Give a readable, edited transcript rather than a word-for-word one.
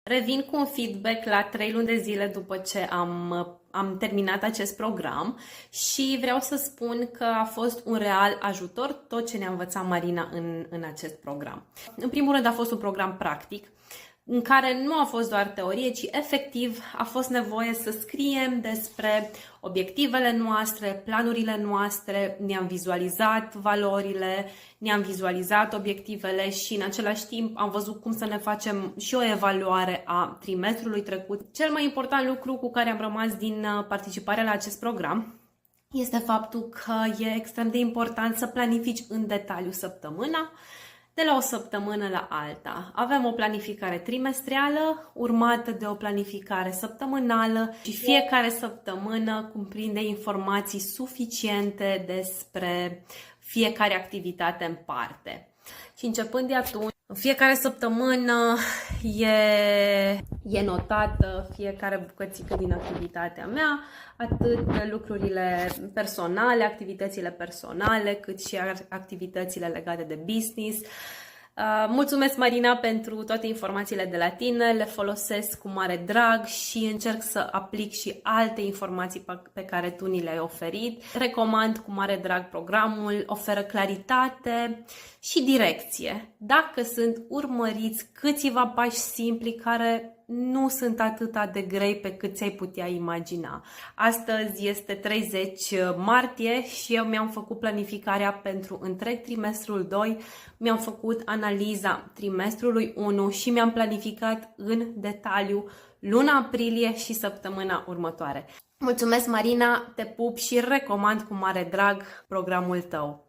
Revin cu un feedback la 3 luni de zile după ce am terminat acest program și vreau să spun că a fost un real ajutor tot ce ne-a învățat Marina în acest program. În primul rând a fost un program practic, în care nu a fost doar teorie, ci efectiv a fost nevoie să scriem despre obiectivele noastre, planurile noastre, ne-am vizualizat valorile, ne-am vizualizat obiectivele și în același timp am văzut cum să ne facem și o evaluare a trimestrului trecut. Cel mai important lucru cu care am rămas din participarea la acest program este faptul că e extrem de important să planifici în detaliu săptămâna, de la o săptămână la alta. Avem o planificare trimestrială, urmată de o planificare săptămânală și fiecare săptămână cuprinde informații suficiente despre fiecare activitate în parte. Și începând de atunci, în fiecare săptămână e notată fiecare bucățică din activitatea mea, atât lucrurile personale, activitățile personale, cât și activitățile legate de business. Mulțumesc, Marina, pentru toate informațiile de la tine, le folosesc cu mare drag și încerc să aplic și alte informații pe care tu ni le-ai oferit. Recomand cu mare drag programul, oferă claritate și direcție. Dacă sunt urmăriți câțiva pași simpli care nu sunt atât de grei pe cât ți-ai putea imagina. Astăzi este 30 martie și eu mi-am făcut planificarea pentru întreg trimestrul 2, mi-am făcut analiza trimestrului 1 și mi-am planificat în detaliu luna aprilie și săptămâna următoare. Mulțumesc, Marina, te pup și recomand cu mare drag programul tău.